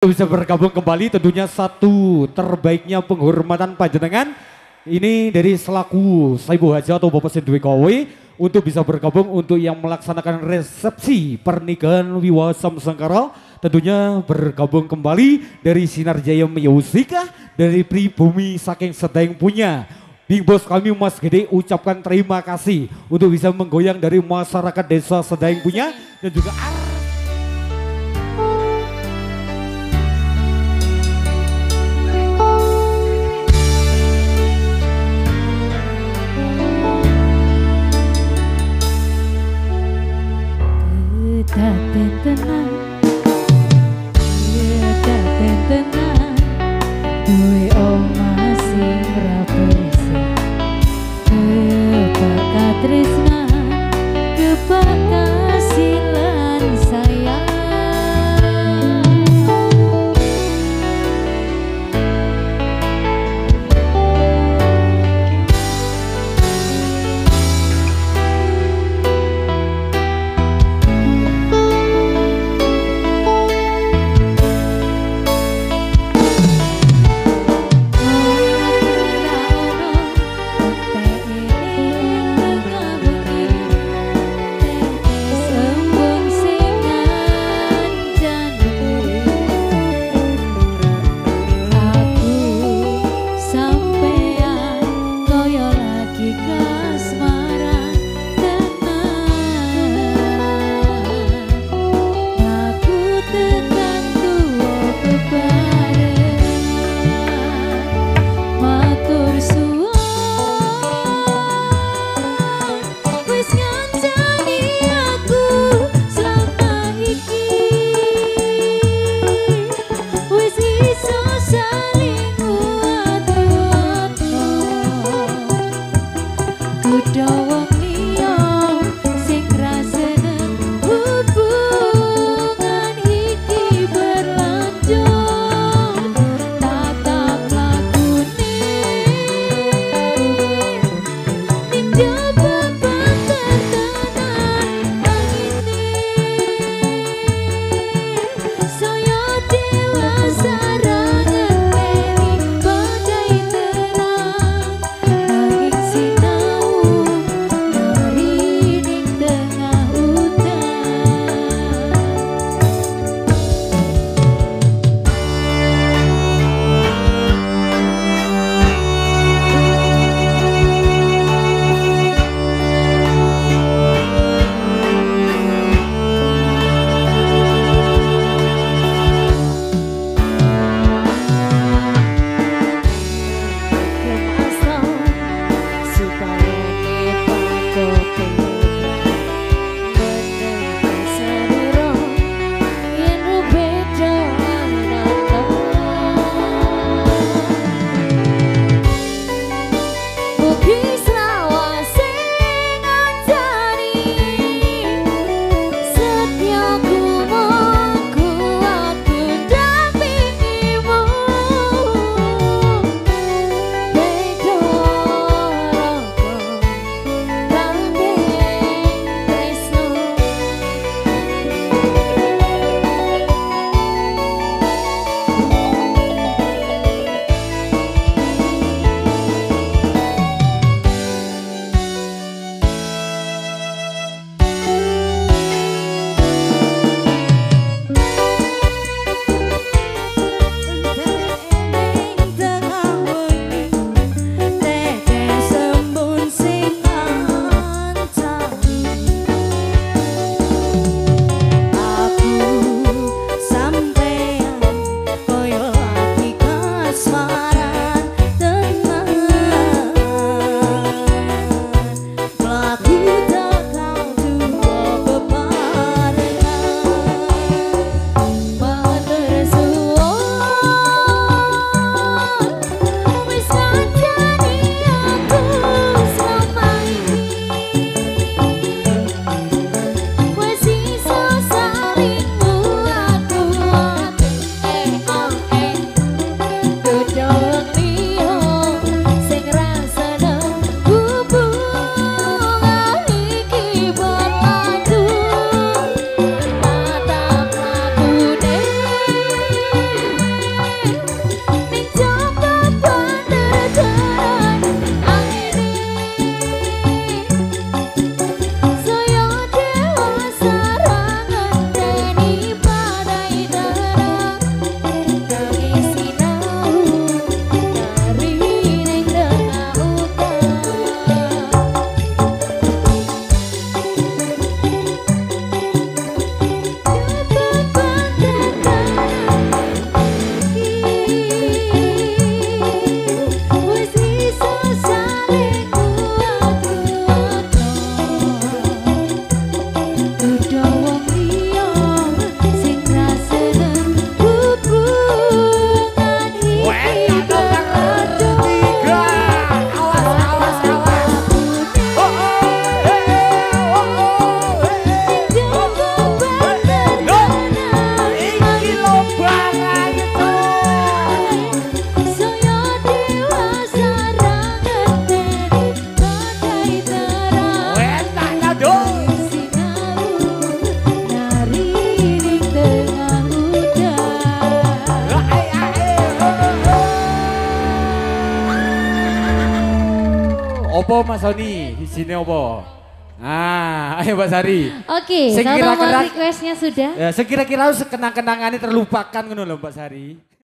Bisa bergabung kembali tentunya satu terbaiknya penghormatan panjenengan ini dari selaku Saibu Haja atau Bapak Sendwi Kowe untuk bisa bergabung untuk yang melaksanakan resepsi pernikahan Wiwaha Samsangkara, tentunya bergabung kembali dari Sinar Jaya Music dari pribumi saking sedang punya Big Boss kami Mas Gede ucapkan terima kasih untuk bisa menggoyang dari masyarakat desa Sedang punya dan juga Daten tenang, ya daten tenang, duwe omah sing rapesi, kebak katresnan, kebak kasilan. Opo Mas Sony, isine opo? Ah, ayo Mbak Sari. Oke, Sing kalau nomor kira-kira- requestnya sudah. Ya, sekira-kira kenang-kenangannya terlupakan ngono lho Mbak Sari.